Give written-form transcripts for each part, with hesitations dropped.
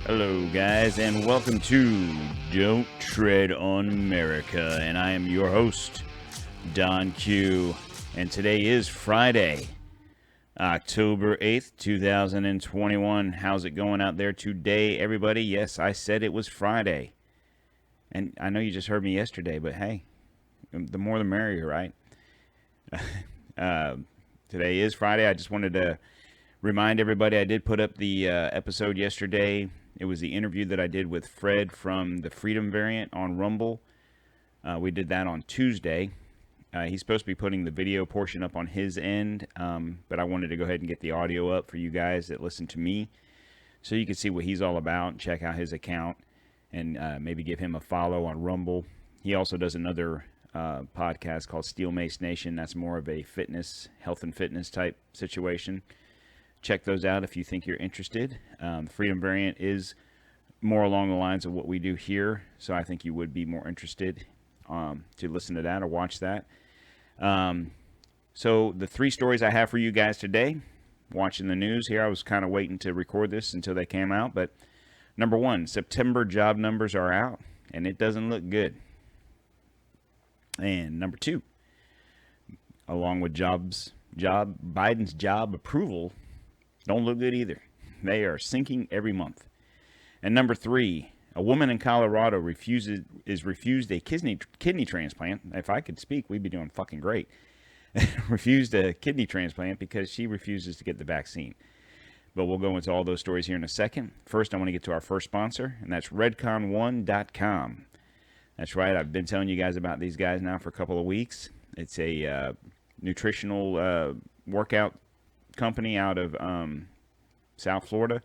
Hello, guys, and welcome to Don't Tread on America. And I am your host, Don Q. And today is Friday, October 8th, 2021. How's it going out there today, everybody? Yes, I said it was Friday. And I know you just heard me yesterday, but hey, the more the merrier, right? Today is Friday. I just wanted to remind everybody I did put up the episode yesterday. It was the interview that I did with Fred from the Freedom Variant on Rumble. We did that on Tuesday. He's supposed to be putting the video portion up on his end, but I wanted to go ahead and get the audio up for you guys that listen to me so you can see what he's all about, check out his account, and maybe give him a follow on Rumble. He also does another podcast called Steel Mace Nation. That's more of a fitness, health and fitness type situation. Check those out if you think you're interested. The Freedom Variant is more along the lines of what we do here, so I think you would be more interested to listen to that or watch that. So the three stories I have for you guys today, watching the news here, I was kind of waiting to record this until they came out, but number one, September job numbers are out, and it doesn't look good. And number two, along with Biden's job approval, don't look good either. They are sinking every month. And number three, a woman in Colorado is refused a kidney transplant. If I could speak, we'd be doing fucking great. Refused a kidney transplant because she refuses to get the vaccine. But we'll go into all those stories here in a second. First, I want to get to our first sponsor, and that's redcon1.com. That's right. I've been telling you guys about these guys now for a couple of weeks. It's a nutritional workout company out of South Florida.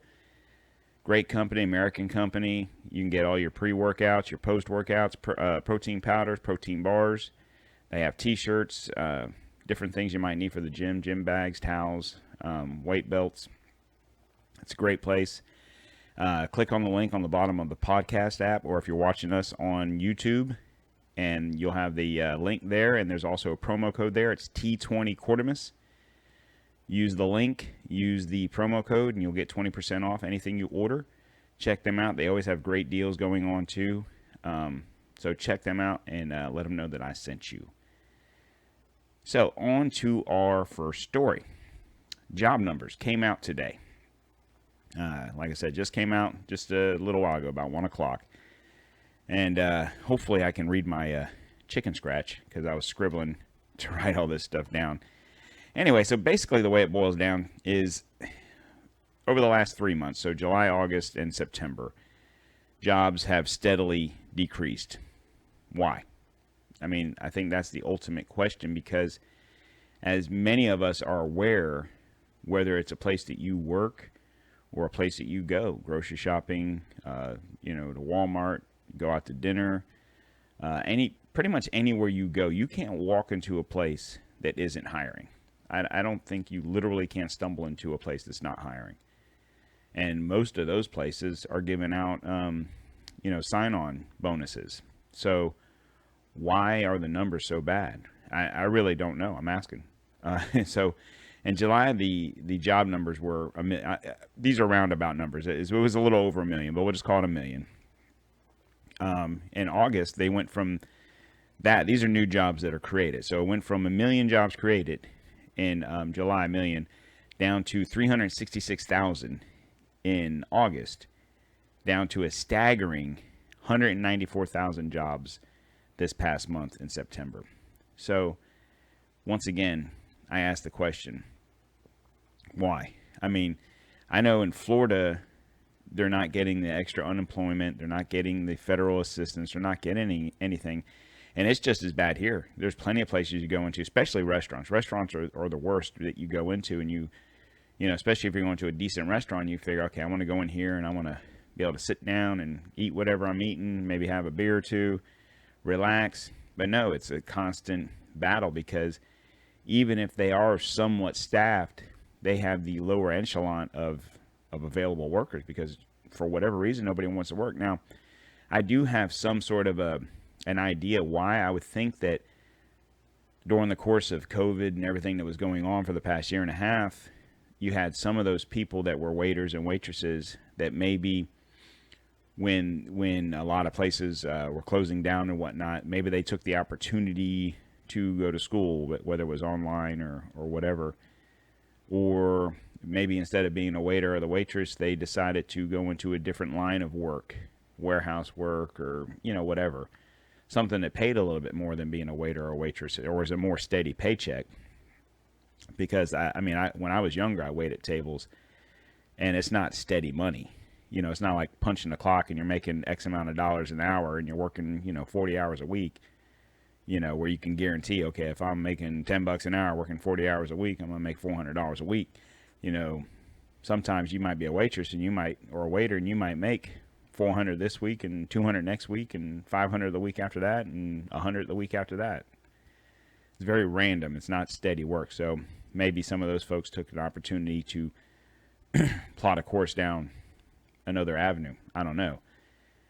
Great company, American company. You can get all your pre-workouts, your post-workouts, protein powders, protein bars. They have t-shirts, different things you might need for the gym bags, towels, weight belts. It's a great place. Click on the link on the bottom of the podcast app, or if you're watching us on YouTube, and you'll have the link there, and there's also a promo code there. It's T20 Quartermas. Use the link, use the promo code, and you'll get 20% off anything you order. Check them out. They always have great deals going on, too. So check them out and let them know that I sent you. So on to our first story. Job numbers came out today. Like I said, just came out just a little while ago, about 1 o'clock. And hopefully I can read my chicken scratch because I was scribbling to write all this stuff down. Anyway, so basically the way it boils down is over the last 3 months, so July, August, and September, jobs have steadily decreased. Why? I mean, I think that's the ultimate question because as many of us are aware, whether it's a place that you work or a place that you go, grocery shopping, to Walmart, go out to dinner, pretty much anywhere you go, you can't walk into a place that isn't hiring. I don't think you literally can't stumble into a place that's not hiring. And most of those places are giving out, sign-on bonuses. So why are the numbers so bad? I really don't know. I'm asking. So in July, the job numbers were, these are roundabout numbers. It was a little over 1 million, but we'll just call it 1 million. In August, they went from that. These are new jobs that are created. So it went from 1 million jobs created in July, 1 million, down to 366,000 in August, down to a staggering 194,000 jobs this past month in September. So once again, I ask the question, why? I mean, I know in Florida, they're not getting the extra unemployment. They're not getting the federal assistance. They're not getting anything. And it's just as bad here. There's plenty of places you go into, especially restaurants. Restaurants are the worst that you go into. And especially if you're going to a decent restaurant, you figure, okay, I want to go in here and I want to be able to sit down and eat whatever I'm eating, maybe have a beer or two, relax. But no, it's a constant battle because even if they are somewhat staffed, they have the lower echelon of available workers because for whatever reason, nobody wants to work. Now, I do have some sort of an idea why. I would think that during the course of COVID and everything that was going on for the past year and a half, you had some of those people that were waiters and waitresses that maybe when a lot of places were closing down and whatnot, maybe they took the opportunity to go to school, whether it was online or whatever, or maybe instead of being a waiter or the waitress, they decided to go into a different line of work, warehouse work, or whatever, something that paid a little bit more than being a waiter or a waitress, or was a more steady paycheck. Because when I was younger, I waited tables, and it's not steady money. It's not like punching the clock and you're making X amount of dollars an hour and you're working 40 hours a week. Where you can guarantee, okay, if I'm making $10 an hour working 40 hours a week, I'm gonna make $400 a week. Sometimes you might be a waitress or a waiter, and you might make 400 this week and 200 next week and 500 the week after that and 100 the week after that. It's very random. It's not steady work. So maybe some of those folks took an opportunity to plot a course down another avenue. I don't know.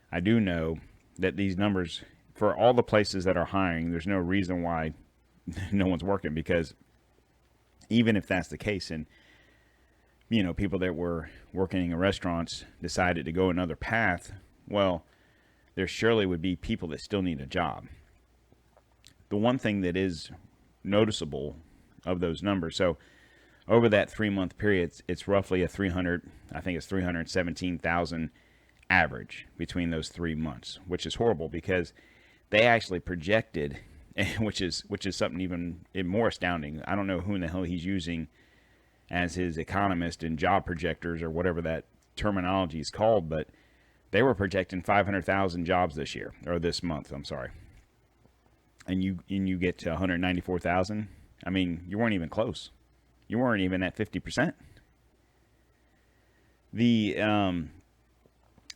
I do know that these numbers, for all the places that are hiring, there's no reason why no one's working, because even if that's the case, and people that were working in restaurants decided to go another path, well, there surely would be people that still need a job. The one thing that is noticeable of those numbers, so over that 3-month period, it's roughly I think it's 317,000 average between those 3 months, which is horrible, because they actually projected, which is something even more astounding. I don't know who in the hell he's using as his economist and job projectors or whatever that terminology is called, but they were projecting 500,000 jobs this month. I'm sorry. And you get to 194,000. I mean, you weren't even close. You weren't even at 50%.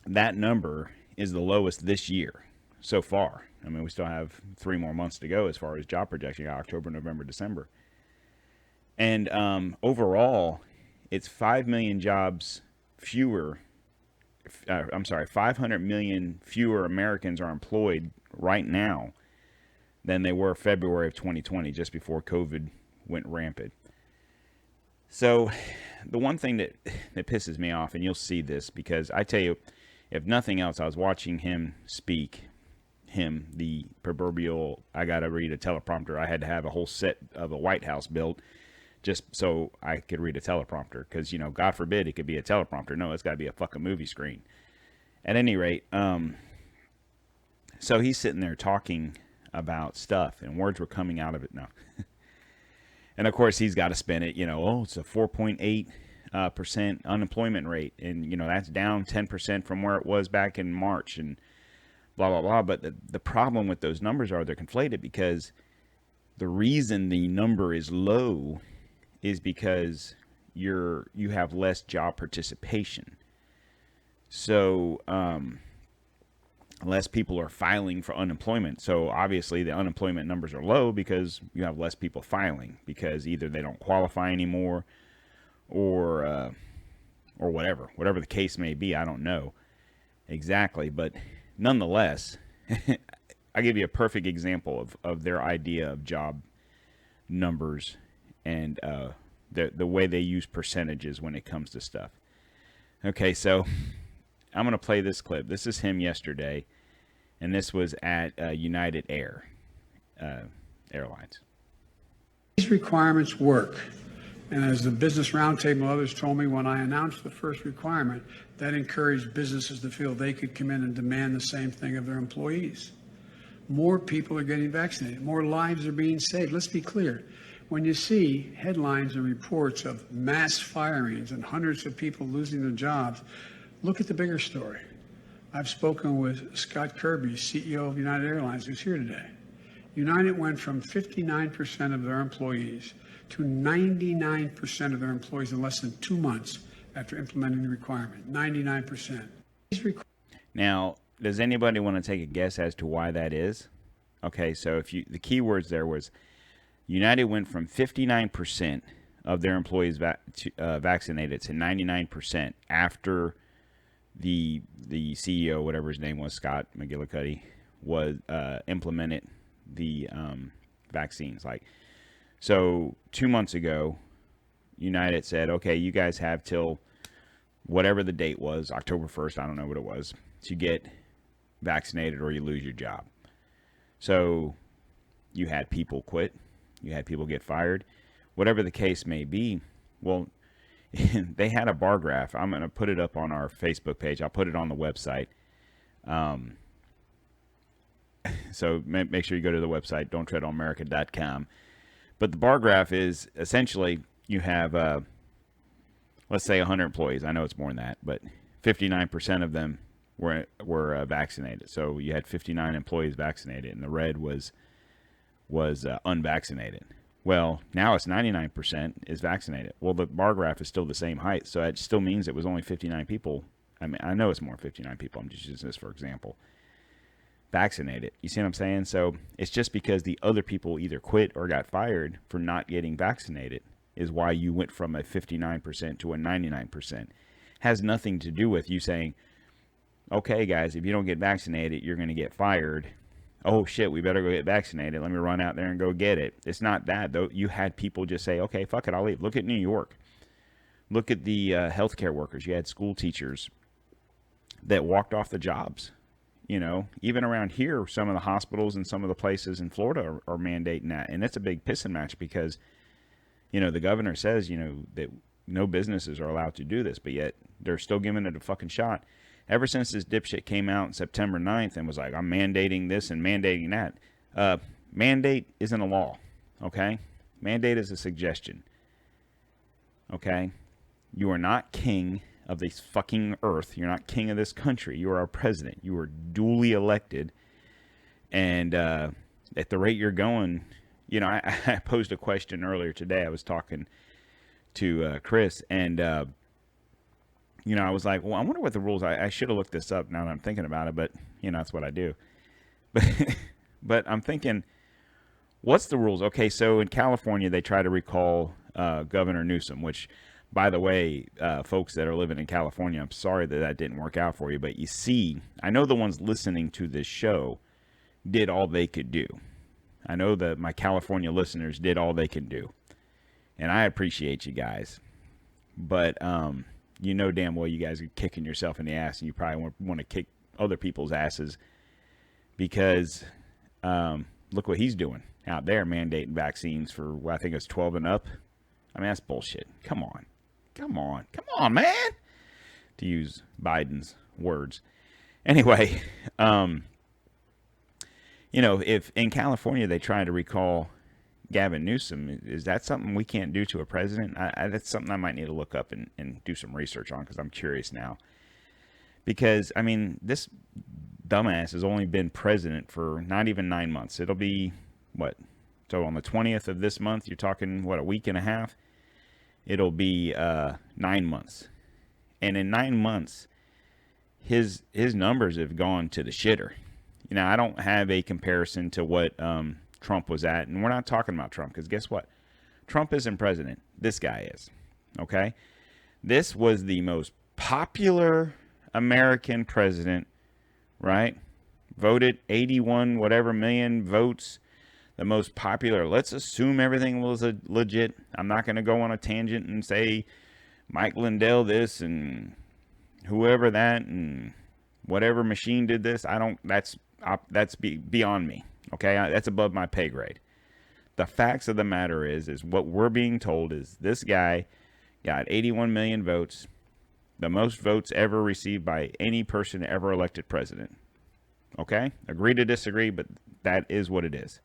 That number is the lowest this year so far. I mean, we still have 3 more months to go as far as job projection: October, November, December. And overall, it's 5 million jobs fewer. 500 million fewer Americans are employed right now than they were February of 2020, just before COVID went rampant. So the one thing that pisses me off, and you'll see this, because I tell you, if nothing else, I was watching him speak, the proverbial, I got to read a teleprompter. I had to have a whole set of a White House built just so I could read a teleprompter, because, God forbid it could be a teleprompter. No, it's got to be a fucking movie screen. At any rate, so he's sitting there talking about stuff, and words were coming out of it now. And of course, he's got to spin it, it's a 4.8% unemployment rate. And, that's down 10% from where it was back in March, and blah, blah, blah. But the problem with those numbers are they're conflated, because the reason the number is low is because you have less job participation. So, less people are filing for unemployment. So obviously the unemployment numbers are low because you have less people filing, because either they don't qualify anymore or whatever the case may be. I don't know exactly, but nonetheless, I'll give you a perfect example of their idea of job numbers and the way they use percentages when it comes to stuff. Okay, so I'm going to play this clip. This is him yesterday, and this was at United Airlines. These requirements work. And as the Business Roundtable others told me, when I announced the first requirement, that encouraged businesses to feel they could come in and demand the same thing of their employees. More people are getting vaccinated. More lives are being saved. Let's be clear. When you see headlines and reports of mass firings and hundreds of people losing their jobs, look at the bigger story. I've spoken with Scott Kirby, CEO of United Airlines, who's here today. United went from 59% of their employees to 99% of their employees in less than 2 months after implementing the requirement. 99%. Now, does anybody want to take a guess as to why that is? Okay, so the key words there was United went from 59% of their employees vaccinated to 99% after the CEO, whatever his name was, Scott McGillicuddy, was implemented the vaccines. So 2 months ago, United said, okay, you guys have till whatever the date was, October 1st, I don't know what it was, to get vaccinated or you lose your job. So you had people quit, you had people get fired, whatever the case may be. Well, they had a bar graph. I'm going to put it up on our Facebook page. I'll put it on the website. So make sure you go to the website, don'ttreadonamerica.com. But the bar graph is essentially you have, let's say 100 employees. I know it's more than that, but 59% of them were vaccinated. So you had 59 employees vaccinated, and the red was unvaccinated. Well, now it's 99% is vaccinated. Well, the bar graph is still the same height, so it still means it was only 59 people. I mean, I know it's more than 59 people. I'm just using this for example. Vaccinated. You see what I'm saying? So it's just because the other people either quit or got fired for not getting vaccinated is why you went from a 59% to a 99%. Has nothing to do with you saying, okay, guys, if you don't get vaccinated, you're going to get fired. Oh, shit, we better go get vaccinated. Let me run out there and go get it. It's not that, though. You had people just say, okay, fuck it, I'll leave. Look at New York. Look at the healthcare workers. You had school teachers that walked off the jobs. You know, even around here, some of the hospitals and some of the places in Florida are mandating that. And it's a big pissing match because, you know, the governor says, you know, that no businesses are allowed to do this, but yet they're still giving it a fucking shot. Ever since this dipshit came out on September 9th and was like, I'm mandating this and mandating that. Mandate isn't a law, okay? Mandate is a suggestion, okay? You are not king of this fucking earth. You're not king of this country. You are our president. You are duly elected. And at the rate you're going, you know, I posed a question earlier today. I was talking to Chris, and you know, I was like, well, I wonder what the rules. I should have looked this up now that I'm thinking about it, but you know, that's what I do. But I'm thinking, what's the rules? Okay, so in California, they try to recall Governor Newsom, which, by the way, folks that are living in California, I'm sorry that didn't work out for you. But you see, I know the ones listening to this show did all they could do. I know that my California listeners did all they can do. And I appreciate you guys. But you know damn well you guys are kicking yourself in the ass, and you probably want to kick other people's asses because look what he's doing out there, mandating vaccines for, well, I think it's 12 and up. I mean, that's bullshit. Come on, man, to use Biden's words. Anyway, you know, if in California they try to recall Gavin Newsom, is that something we can't do to a president? That's something I might need to look up and do some research on, because I'm curious now. Because, I mean, this dumbass has only been president for not even 9 months. It'll be, what? So on the 20th of this month, you're talking, what, a week and a half? It'll be 9 months. And in 9 months, his numbers have gone to the shitter. You know, I don't have a comparison to what Trump was at. And we're not talking about Trump, because guess what? Trump isn't president. This guy is. Okay? This was the most popular American president, right? Voted 81 whatever million votes. The most popular. Let's assume everything was legit. I'm not going to go on a tangent and say Mike Lindell this and whoever that and whatever machine did this. That's beyond me. Okay, that's above my pay grade. The facts of the matter is what we're being told is this guy got 81 million votes, the most votes ever received by any person ever elected president. Okay, agree to disagree, but that is what it is.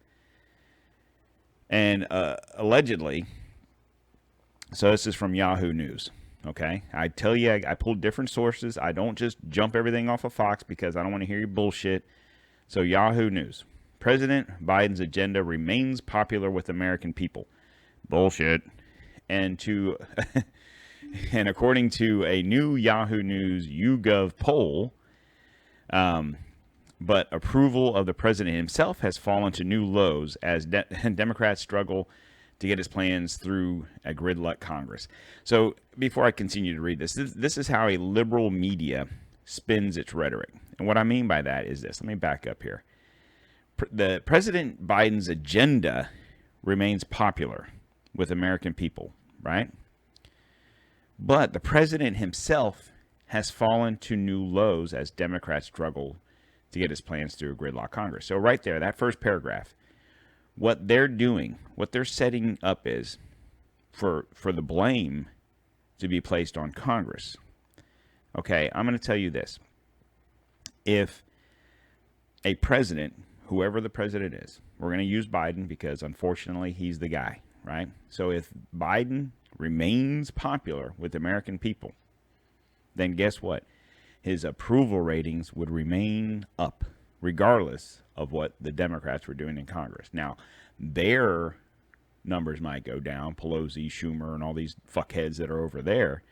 And allegedly, so this is from Yahoo News. Okay, I tell you, I pulled different sources. I don't just jump everything off of Fox because I don't want to hear your bullshit. So Yahoo News. President Biden's agenda remains popular with American people. Bullshit. And and according to a new Yahoo News YouGov poll, but approval of the president himself has fallen to new lows as Democrats struggle to get his plans through a gridlock Congress. So before I continue to read this is how a liberal media spins its rhetoric. And what I mean by that is this. Let me back up here. The President Biden's agenda remains popular with American people, right? But the president himself has fallen to new lows as Democrats struggle to get his plans through a gridlock Congress. So right there, that first paragraph, what they're doing, what they're setting up is for the blame to be placed on Congress. Okay, I'm going to tell you this. If a president, whoever the president is, we're going to use Biden because unfortunately he's the guy, right? So if Biden remains popular with the American people, then guess what? His approval ratings would remain up regardless of what the Democrats were doing in Congress. Now, their numbers might go down, Pelosi, Schumer, and all these fuckheads that are over there,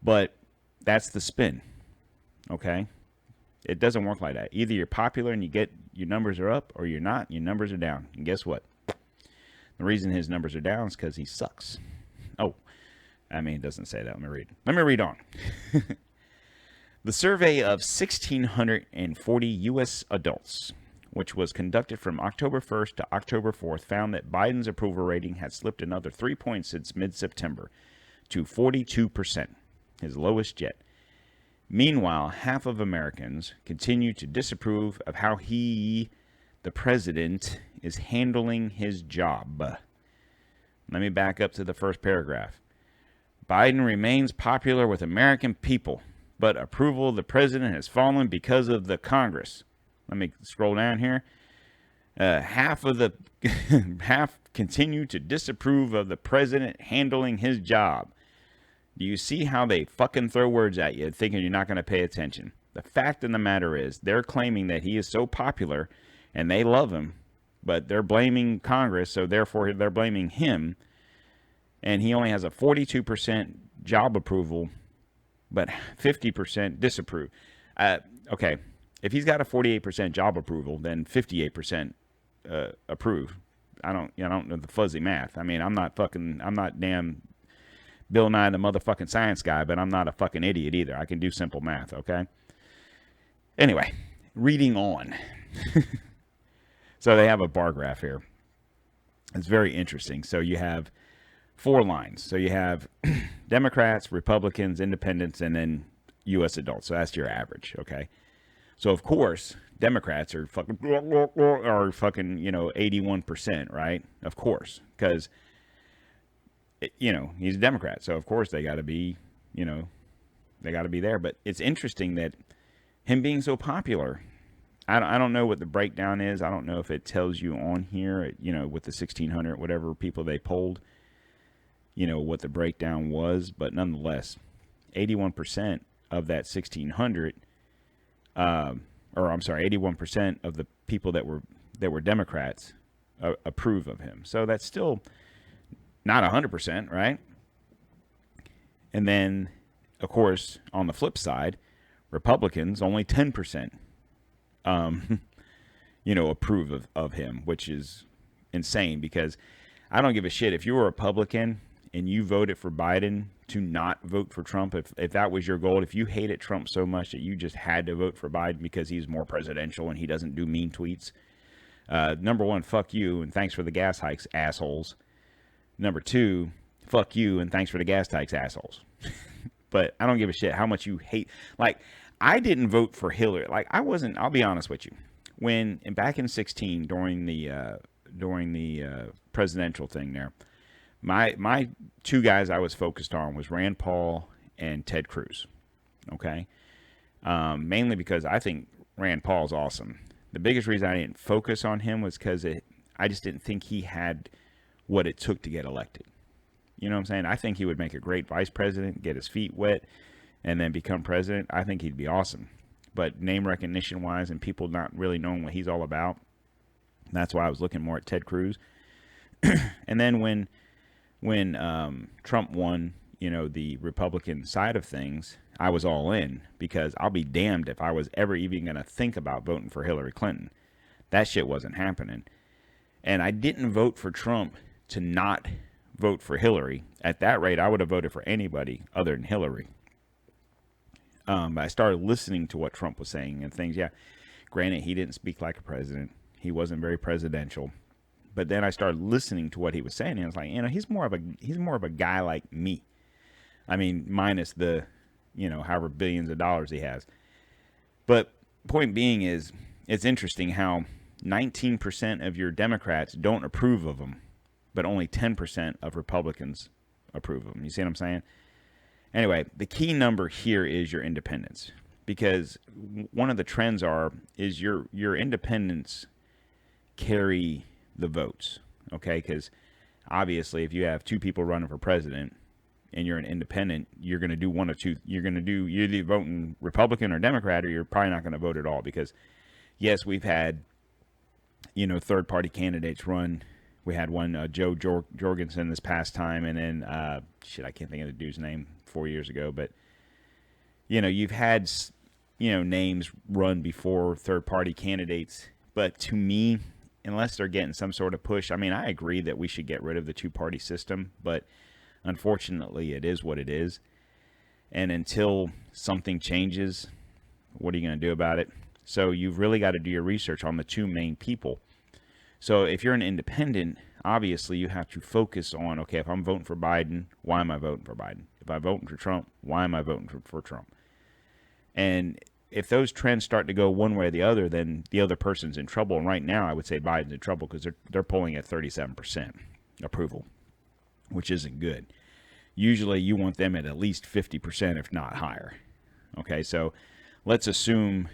but that's the spin, okay? It doesn't work like that. Either you're popular and you get your numbers are up, or you're not, your numbers are down. And guess what? The reason his numbers are down is because he sucks. Oh, I mean, it doesn't say that. Let me read on. The survey of 1,640 U.S. adults, which was conducted from October 1st to October 4th, found that Biden's approval rating had slipped another 3 points since mid-September to 42%, his lowest yet. Meanwhile, half of Americans continue to disapprove of how he, the president, is handling his job. Let me back up to the first paragraph. Biden remains popular with American people, but approval of the president has fallen because of the Congress. Let me scroll down here. Half continue to disapprove of the president handling his job. Do you see how they fucking throw words at you thinking you're not going to pay attention? The fact of the matter is they're claiming that he is so popular and they love him, but they're blaming Congress, so therefore they're blaming him. And he only has a 42% job approval, but 50% disapprove. Okay, if he's got a 48% job approval, then 58% approve. I don't know the fuzzy math. I mean, I'm not damn Bill Nye the motherfucking science guy, but I'm not a fucking idiot either. I can do simple math, okay? Anyway, reading on. So they have a bar graph here. It's very interesting. So you have 4 lines. So you have Democrats, Republicans, Independents, and then U.S. adults. So that's your average, okay? So of course, Democrats are fucking 81%, right? Of course, because he's a Democrat, so of course they got to be, they got to be there. But it's interesting that him being so popular, I don't know what the breakdown is. I don't know if it tells you on here, with the 1,600 whatever people they polled, what the breakdown was. But nonetheless, 81% of that 1,600, 81% of the people that were Democrats approve of him. So that's still not 100%, right? And then, of course, on the flip side, Republicans, only 10%, approve of him, which is insane because I don't give a shit. If you were a Republican and you voted for Biden to not vote for Trump, if that was your goal, if you hated Trump so much that you just had to vote for Biden because he's more presidential and he doesn't do mean tweets, number one, fuck you and thanks for the gas hikes, assholes. Number 2, fuck you and thanks for the gas hikes, assholes. But I don't give a shit how much you hate. Like, I didn't vote for Hillary. Like, I wasn't. I'll be honest with you. Back in 2016 during the presidential thing there, my 2 guys I was focused on was Rand Paul and Ted Cruz. Okay, mainly because I think Rand Paul's awesome. The biggest reason I didn't focus on him was because I just didn't think he had what it took to get elected. You know what I'm saying? I think he would make a great vice president, get his feet wet, and then become president. I think he'd be awesome. But name recognition wise and people not really knowing what he's all about, that's why I was looking more at Ted Cruz. And then when Trump won, the Republican side of things, I was all in because I'll be damned if I was ever even going to think about voting for Hillary Clinton. That shit wasn't happening. And I didn't vote for Trump to not vote for Hillary. At that rate, I would have voted for anybody other than Hillary. But I started listening to what Trump was saying and things. Yeah, granted, he didn't speak like a president. He wasn't very presidential. But then I started listening to what he was saying, and I was like, he's more of a guy like me. I mean, minus the however billions of dollars he has. But point being is, it's interesting how 19% of your Democrats don't approve of him, but only 10% of Republicans approve of him. You see what I'm saying? Anyway, the key number here is your independence, because one of the trends is your independents carry the votes. Okay, because obviously, if you have two people running for president and you're an independent, you're going to do one of two. You're either voting Republican or Democrat, or you're probably not going to vote at all. Because yes, we've had third party candidates run. We had one Joe Jorgensen this past time, and then I can't think of the dude's name 4 years ago. But you've had names run before third party candidates. But to me, unless they're getting some sort of push, I mean, I agree that we should get rid of the two-party system, but unfortunately, it is what it is. And until something changes, what are you going to do about it? So you've really got to do your research on the two main people. So if you're an independent, obviously you have to focus on, okay, if I'm voting for Biden, why am I voting for Biden? If I'm voting for Trump, why am I voting for Trump? And if those trends start to go one way or the other, then the other person's in trouble. And right now, I would say Biden's in trouble because they're polling at 37% approval, which isn't good. Usually, you want them at least 50%, if not higher. Okay, so let's assume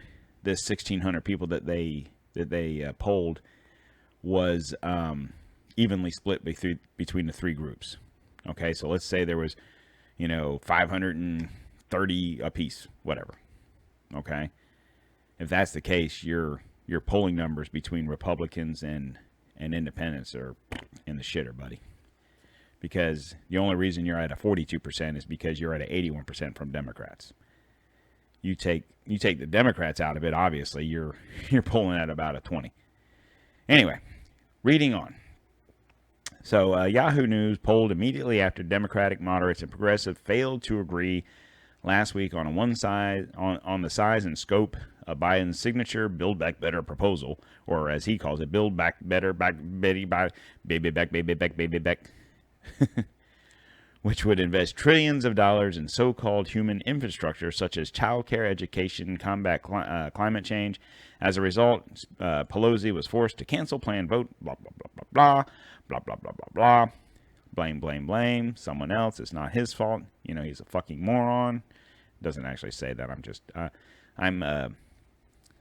this 1,600 people that they polled was evenly split between the three groups. Okay, so let's say there was 530 apiece, whatever. Okay, if that's the case, your polling numbers between Republicans and independents are in the shitter, buddy. Because the only reason you're at a 42% is because you're at an 81% from Democrats. You take the Democrats out of it, obviously you're polling at about a 20. Anyway, reading on. So Yahoo News polled immediately after Democratic moderates and progressive failed to agree last week on the size and scope of Biden's signature Build Back Better proposal, or as he calls it, Build Back Better, baby back, baby back, which would invest trillions of dollars in so-called human infrastructure such as childcare, education, combat climate change. As a result, Pelosi was forced to cancel planned vote. Blah blah blah blah blah blah blah blah blah. Blame someone else. It's not his fault. He's a fucking moron. Doesn't actually say that.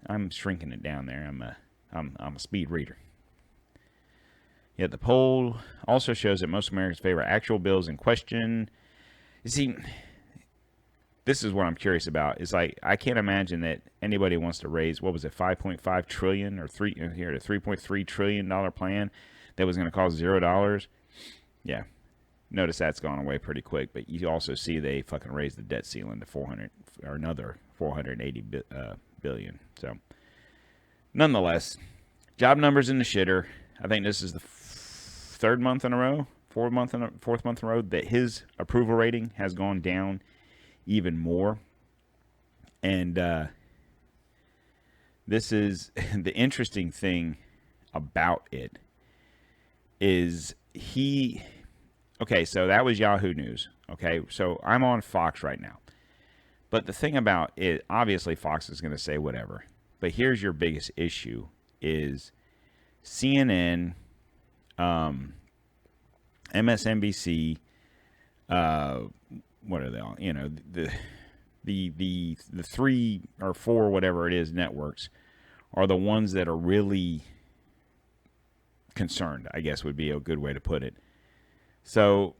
I'm shrinking it down there. I'm a speed reader. Yet the poll also shows that most Americans favor actual bills in question. You see, this is what I'm curious about. It's like, I can't imagine that anybody wants to raise, what was it, 5.5 trillion or $3.3 trillion plan that was going to cost $0. Yeah. Notice that's gone away pretty quick, but you also see they fucking raised the debt ceiling to 400 or another 480 billion. So, nonetheless, job numbers in the shitter. I think this is the fourth month in a row that his approval rating has gone down even more. And this is the interesting thing about it is okay, so that was Yahoo News. Okay, so I'm on Fox right now. But the thing about it, obviously Fox is going to say whatever. But here's your biggest issue is CNN, MSNBC, what are they all? The 3 or 4, whatever it is, networks are the ones that are really concerned, I guess would be a good way to put it. So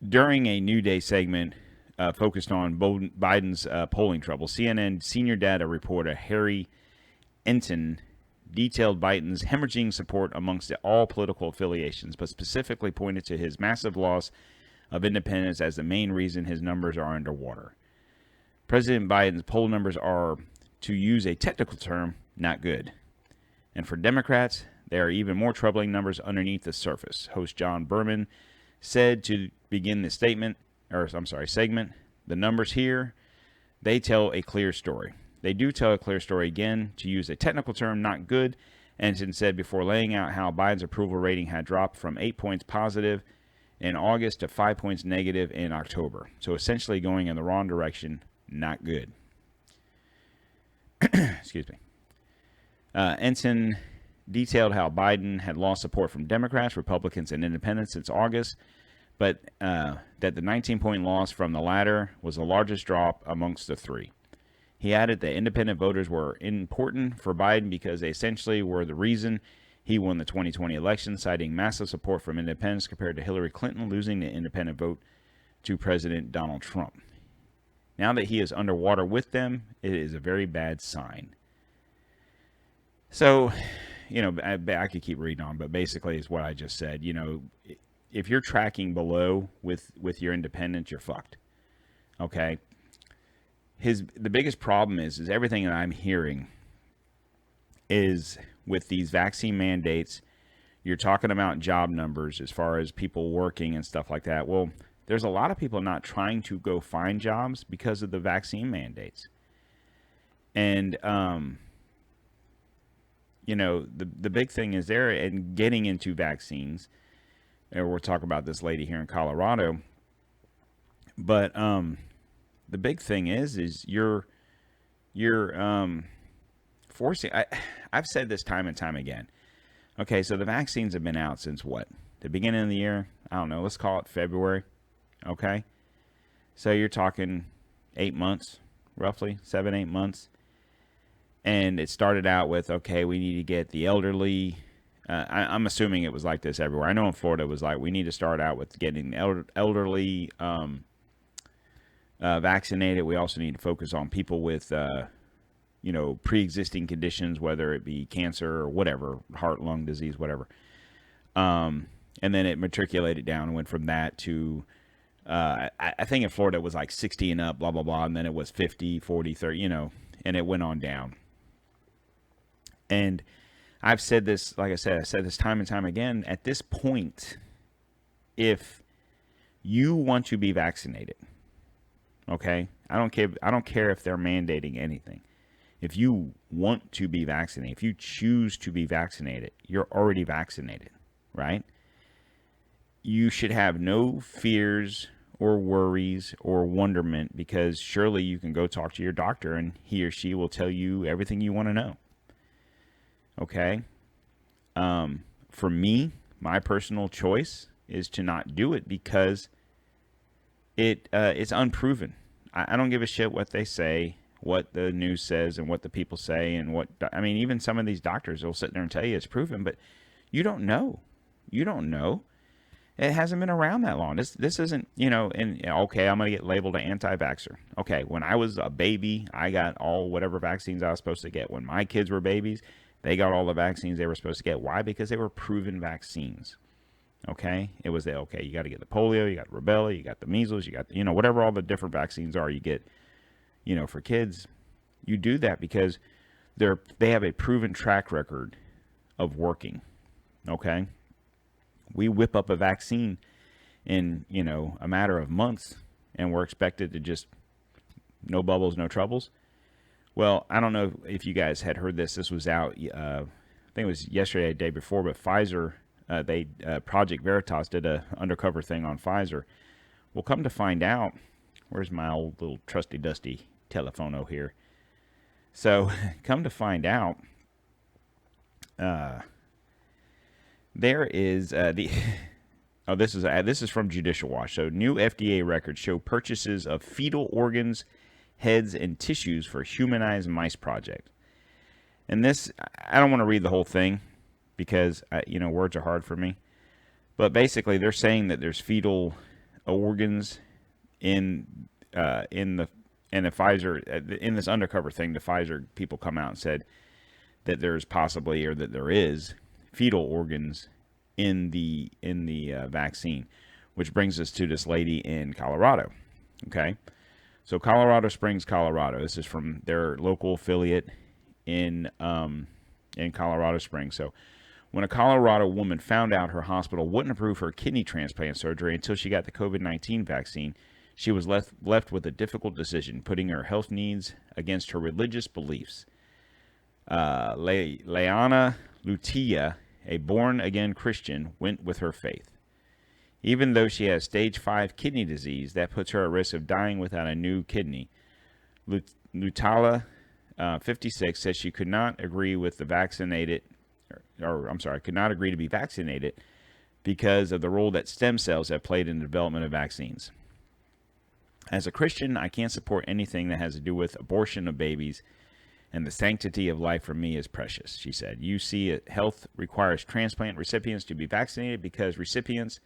during a New Day segment focused on Biden's polling trouble, CNN senior data reporter Harry Enton detailed Biden's hemorrhaging support amongst all political affiliations, but specifically pointed to his massive loss of independence as the main reason his numbers are underwater. President Biden's poll numbers are, to use a technical term, not good. And for Democrats, there are even more troubling numbers underneath the surface. Host John Berman said to begin the segment, the numbers here, they tell a clear story. They do tell a clear story. Again, to use a technical term, not good. Ensign said before laying out how Biden's approval rating had dropped from 8 points positive in August to 5 points negative in October. So essentially going in the wrong direction, not good. Excuse me. Ensign detailed how Biden had lost support from Democrats, Republicans, and independents since August, but that the 19-point loss from the latter was the largest drop amongst the three. He added that independent voters were important for Biden because they essentially were the reason he won the 2020 election, citing massive support from independents compared to Hillary Clinton losing the independent vote to President Donald Trump. Now that he is underwater with them, it is a very bad sign. So, I could keep reading on, but basically it's what I just said. If you're tracking below with your independents, you're fucked. Okay? The biggest problem is everything that I'm hearing is with these vaccine mandates. You're talking about job numbers as far as people working and stuff like that. Well, there's a lot of people not trying to go find jobs because of the vaccine mandates. And, the big thing is there and getting into vaccines. And we'll talk about this lady here in Colorado. But, the big thing is you're forcing. I've said this time and time again. Okay, so the vaccines have been out since what? The beginning of the year? I don't know. Let's call it February. Okay, so you're talking 8 months, roughly 7-8 months, and it started out with okay, we need to get the elderly. I'm assuming it was like this everywhere. I know in Florida it was like we need to start out with getting elderly. Vaccinated. We also need to focus on people with, pre-existing conditions, whether it be cancer or whatever, heart, lung disease, whatever. And then it matriculated down and went from that to, I think in Florida it was like 60 and up, blah, blah, blah. And then it was 50, 40, 30, and it went on down. And I've said this, like I said this time and time again. At this point, if you want to be vaccinated, okay, I don't care if they're mandating anything. If you want to be vaccinated, if you choose to be vaccinated, you're already vaccinated, right? You should have no fears or worries or wonderment because surely you can go talk to your doctor and he or she will tell you everything you want to know. Okay? For me, my personal choice is to not do it because it's unproven. I don't give a shit what they say, what the news says, and what the people say, and even some of these doctors will sit there and tell you it's proven, but you don't know. You don't know. It hasn't been around that long. This isn't, and okay, I'm going to get labeled an anti-vaxxer. Okay, when I was a baby, I got all whatever vaccines I was supposed to get. When my kids were babies, they got all the vaccines they were supposed to get. Why? Because they were proven vaccines. Okay, it was okay. You got to get the polio, you got the rubella, you got the measles, you got whatever all the different vaccines are. You get, for kids, you do that because they have a proven track record of working. Okay, we whip up a vaccine in a matter of months, and we're expected to just no bubbles, no troubles. Well, I don't know if you guys had heard this. This was out. I think it was yesterday, the day before, but Pfizer. Project Veritas did a undercover thing on Pfizer. Well, come to find out, where's my old little trusty dusty telephono here? So, come to find out, there is this is from Judicial Watch. So, new FDA records show purchases of fetal organs, heads, and tissues for humanized mice project. And this, I don't want to read the whole thing, because words are hard for me, but basically they're saying that there's fetal organs in the Pfizer in this undercover thing. The Pfizer people come out and said that there's possibly, or that there is, fetal organs in the vaccine, which brings us to this lady in Colorado. Okay, so Colorado Springs, Colorado. This is from their local affiliate in Colorado Springs. So, when a Colorado woman found out her hospital wouldn't approve her kidney transplant surgery until she got the COVID-19 vaccine, she was left with a difficult decision, putting her health needs against her religious beliefs. Leana Lutia, a born-again Christian, went with her faith. Even though she has stage 5 kidney disease, that puts her at risk of dying without a new kidney. Lutala, 56, says she could not agree with the vaccinated, could not agree to be vaccinated because of the role that stem cells have played in the development of vaccines. As a Christian, I can't support anything that has to do with abortion of babies, and the sanctity of life for me is precious, she said. UC Health requires transplant recipients to be vaccinated because recipients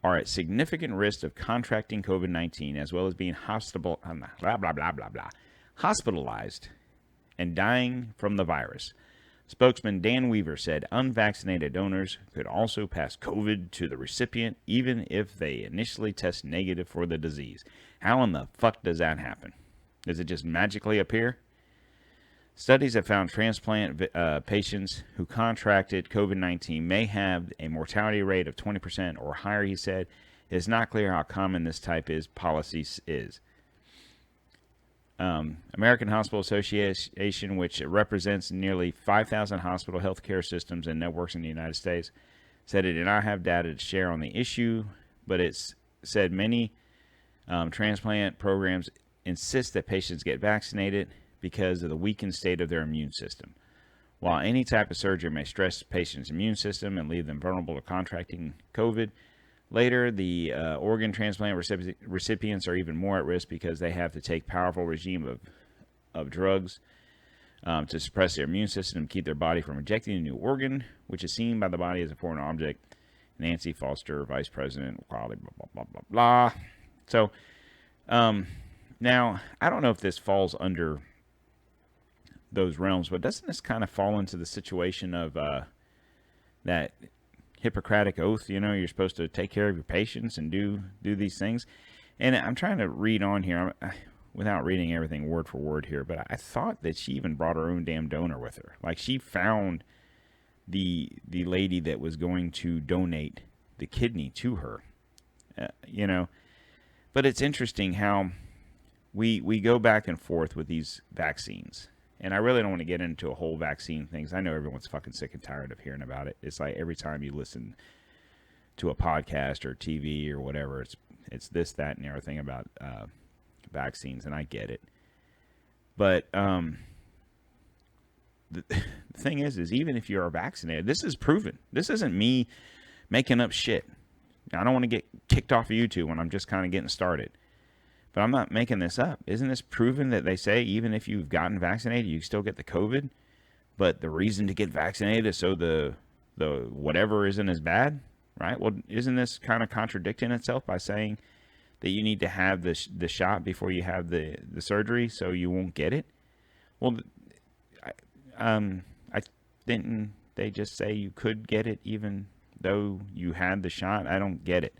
are at significant risk of contracting COVID-19 as well as being hospitalized and dying from the virus. Spokesman Dan Weaver said unvaccinated donors could also pass COVID to the recipient even if they initially test negative for the disease. How in the fuck does that happen? Does it just magically appear? Studies have found transplant patients who contracted COVID-19 may have a mortality rate of 20% or higher, he said. It is not clear how common this type of policy is. American Hospital Association, which represents nearly 5,000 hospital healthcare systems and networks in the United States, said it did not have data to share on the issue, but it said many transplant programs insist that patients get vaccinated because of the weakened state of their immune system. While any type of surgery may stress the patient's immune system and leave them vulnerable to contracting COVID, later the organ transplant recipients are even more at risk because they have to take powerful regime of drugs to suppress their immune system and keep their body from rejecting a new organ, which is seen by the body as a foreign object. Nancy Foster, Vice President, quality, blah, blah, blah, blah, blah. So, now, I don't know if this falls under those realms, but doesn't this kind of fall into the situation of that Hippocratic oath? You know, you're supposed to take care of your patients and do these things. And I'm trying to read on here without reading everything word for word here, but I thought that she even brought her own damn donor with her. Like, she found the lady that was going to donate the kidney to her. You know, but it's interesting how we go back and forth with these vaccines. And I really don't want to get into a whole vaccine things. I know everyone's fucking sick and tired of hearing about it. It's like every time you listen to a podcast or TV or whatever, it's this, that, and everything about vaccines, and I get it. But the thing is even if you are vaccinated, this is proven. This isn't me making up shit. I don't want to get kicked off of YouTube when I'm just kind of getting started. But I'm not making this up. Isn't this proven that they say even if you've gotten vaccinated, you still get the COVID? But the reason to get vaccinated is so the whatever isn't as bad, right? Well, isn't this kind of contradicting itself by saying that you need to have the shot before you have the surgery so you won't get it? Well, I didn't they just say you could get it even though you had the shot? I don't get it.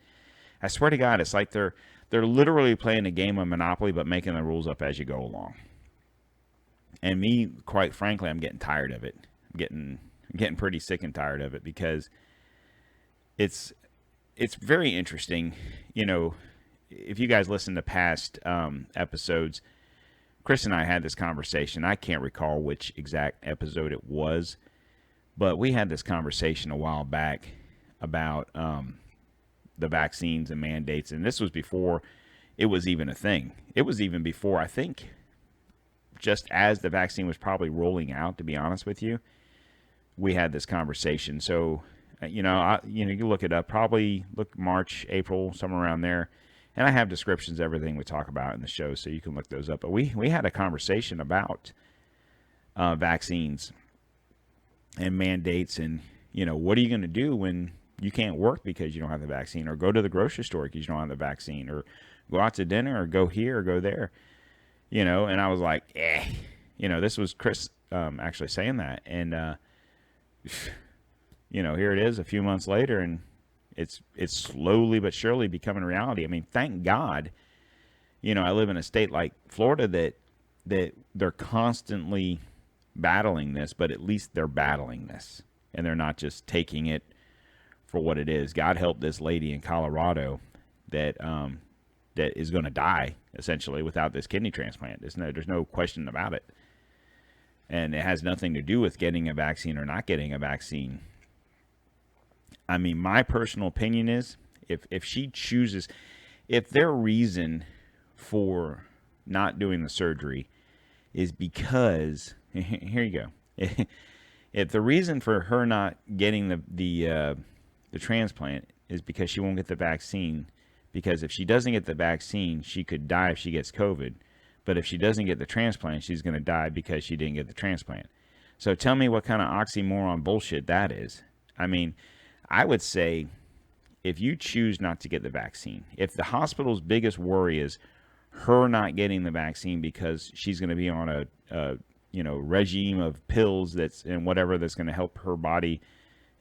I swear to God, it's like they're literally playing a game of Monopoly, but making the rules up as you go along. And me, quite frankly, I'm getting tired of it. I'm getting pretty sick and tired of it because it's very interesting. You know, if you guys listen to past episodes, Chris and I had this conversation. I can't recall which exact episode it was, but we had this conversation a while back about the vaccines and mandates, and this was before it was even a thing. It was even before, I think, just as the vaccine was probably rolling out, to be honest with you, we had this conversation. So, you you look it up, probably look March, April, somewhere around there, and I have descriptions of everything we talk about in the show, so you can look those up. But we had a conversation about vaccines and mandates, and, what are you going to do when you can't work because you don't have the vaccine, or go to the grocery store because you don't have the vaccine, or go out to dinner, or go here or go there, and I was like, this was Chris actually saying that. And, here it is a few months later, and it's slowly but surely becoming reality. I mean, thank God, I live in a state like Florida that they're constantly battling this, but at least they're battling this, and they're not just taking it for what it is. God help this lady in Colorado that is going to die essentially without this kidney transplant. There's no question about it, and it has nothing to do with getting a vaccine or not getting a vaccine. I mean, my personal opinion is If she chooses, if their reason for not doing the surgery is because here you go. If the reason for her not getting the transplant is because she won't get the vaccine, because if she doesn't get the vaccine, she could die if she gets COVID. But if she doesn't get the transplant, she's going to die because she didn't get the transplant. So tell me what kind of oxymoron bullshit that is. I mean, I would say if you choose not to get the vaccine, if the hospital's biggest worry is her not getting the vaccine because she's going to be on a regime of pills that's and whatever that's going to help her body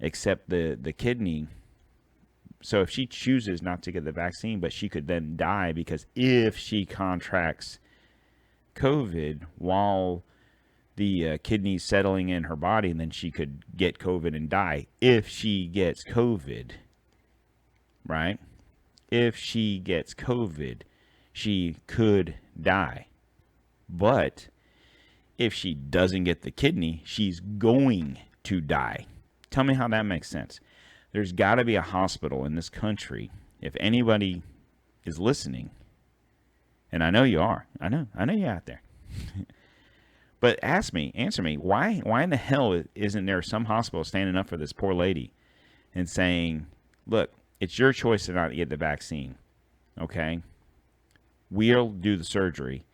accept the kidney. So if she chooses not to get the vaccine, but she could then die because if she contracts COVID while the kidney's settling in her body, and then she could get COVID and die if she gets COVID, right? If she gets COVID, she could die. But if she doesn't get the kidney, she's going to die. Tell me how that makes sense. There's got to be a hospital in this country, if anybody is listening, and I know you are. I know you're out there. But answer me, why in the hell isn't there some hospital standing up for this poor lady and saying, look, it's your choice to not get the vaccine, okay? We'll do the surgery,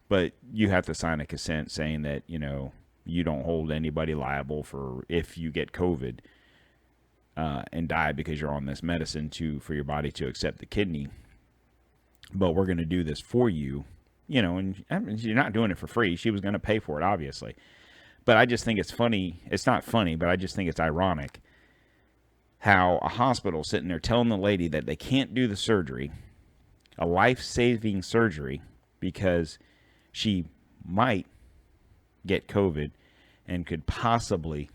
but you have to sign a consent saying that, you don't hold anybody liable for if you get COVID and die because you're on this medicine for your body to accept the kidney. But we're going to do this for you, and you're not doing it for free. She was going to pay for it, obviously. But I just think it's funny. It's not funny, but I just think it's ironic how a hospital sitting there telling the lady that they can't do the surgery, a life-saving surgery, because she might get COVID and could possibly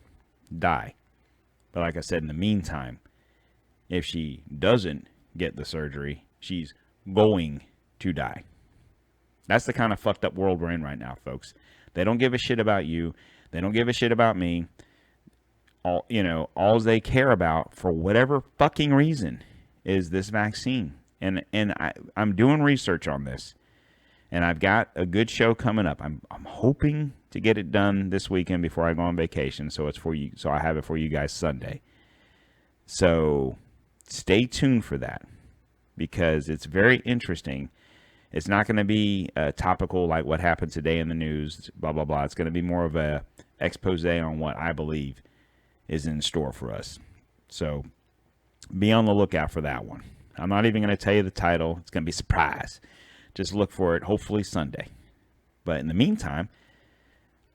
die. But like I said, in the meantime, if she doesn't get the surgery, she's going to die. That's the kind of fucked up world we're in right now, folks. They don't give a shit about you. They don't give a shit about me. All they care about, for whatever fucking reason, is this vaccine. And I'm doing research on this, and I've got a good show coming up. I'm hoping to get it done this weekend before I go on vacation, so it's for you. So I have it for you guys Sunday. So stay tuned for that, because it's very interesting. It's not going to be topical like what happened today in the news, blah, blah, blah. It's going to be more of a expose on what I believe is in store for us. So be on the lookout for that one. I'm not even going to tell you the title. It's going to be a surprise. Just look for it, hopefully Sunday. But in the meantime,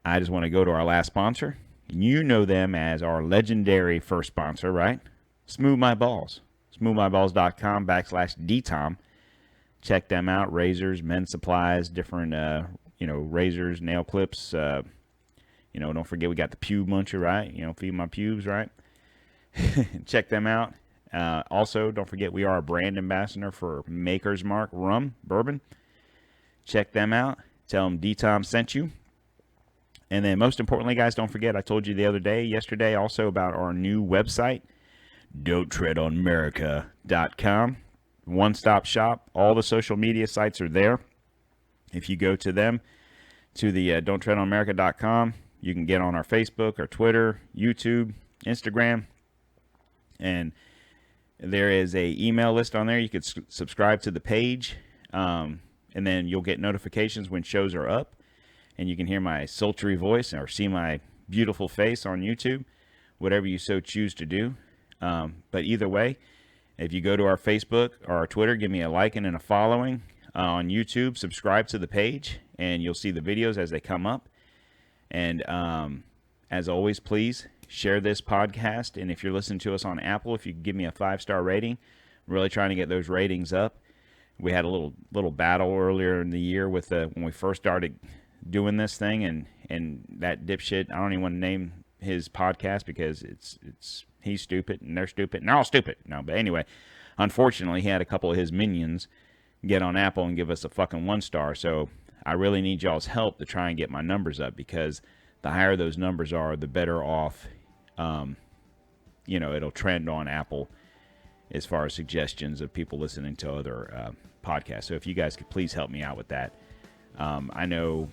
I just want to go to our last sponsor. You know them as our legendary first sponsor, right? Smooth My Balls. SmoothMyBalls.com/DTOM. Check them out. Razors, men's supplies, different, razors, nail clips. Don't forget we got the Pube Muncher, right? Feed my pubes, right? Check them out. Also, don't forget we are a brand ambassador for Maker's Mark Rum Bourbon. Check them out. Tell them D-Tom sent you. And then most importantly, guys, don't forget I told you yesterday also about our new website, don'ttreadonamerica.com. One-stop shop. All the social media sites are there. If you go to them, to the don'ttreadonamerica.com, you can get on our Facebook, our Twitter, YouTube, Instagram, and there is a email list on there. You could subscribe to the page, and then you'll get notifications when shows are up, and you can hear my sultry voice or see my beautiful face on YouTube, whatever you so choose to do. But either way, if you go to our Facebook or our Twitter, give me a like and a following. On YouTube, subscribe to the page, and you'll see the videos as they come up. And as always, please share this podcast. And if you're listening to us on Apple, if you could give me a 5-star rating, I'm really trying to get those ratings up. We had a little battle earlier in the year with when we first started doing this thing, and that dipshit. I don't even want to name his podcast because he's stupid and they're stupid and they're all stupid. No, but anyway, unfortunately, he had a couple of his minions get on Apple and give us a fucking 1-star. So I really need y'all's help to try and get my numbers up, because the higher those numbers are, the better off, it'll trend on Apple as far as suggestions of people listening to other podcasts. So if you guys could please help me out with that. I know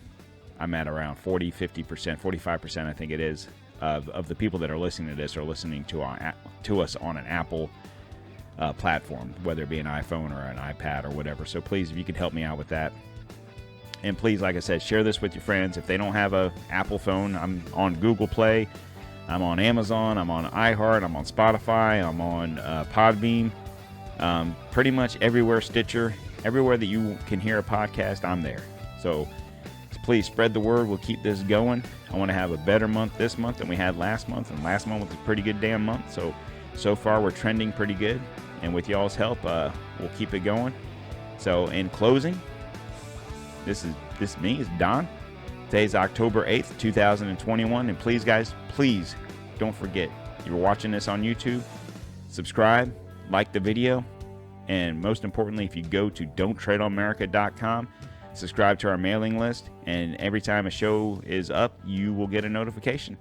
I'm at around 40, 50%, 45%, I think it is, of the people that are listening to this are listening to us on an Apple platform, whether it be an iPhone or an iPad or whatever. So please, if you could help me out with that. And please, like I said, share this with your friends. If they don't have a Apple phone, I'm on Google Play, I'm on Amazon, I'm on iHeart, I'm on Spotify, I'm on Podbean, pretty much everywhere, Stitcher, everywhere that you can hear a podcast, I'm there. So please spread the word. We'll keep this going. I want to have a better month this month than we had last month, and last month was a pretty good damn month. So far we're trending pretty good, and with y'all's help, we'll keep it going. So in closing, this is me, it's Don. Today's October 8th, 2021, and please guys, please don't forget, you're watching this on YouTube, subscribe, like the video, and most importantly, if you go to don'ttreadonamerica.com, subscribe to our mailing list, and every time a show is up, you will get a notification.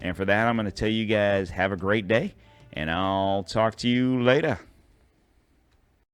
And for that, I'm going to tell you guys, have a great day, and I'll talk to you later.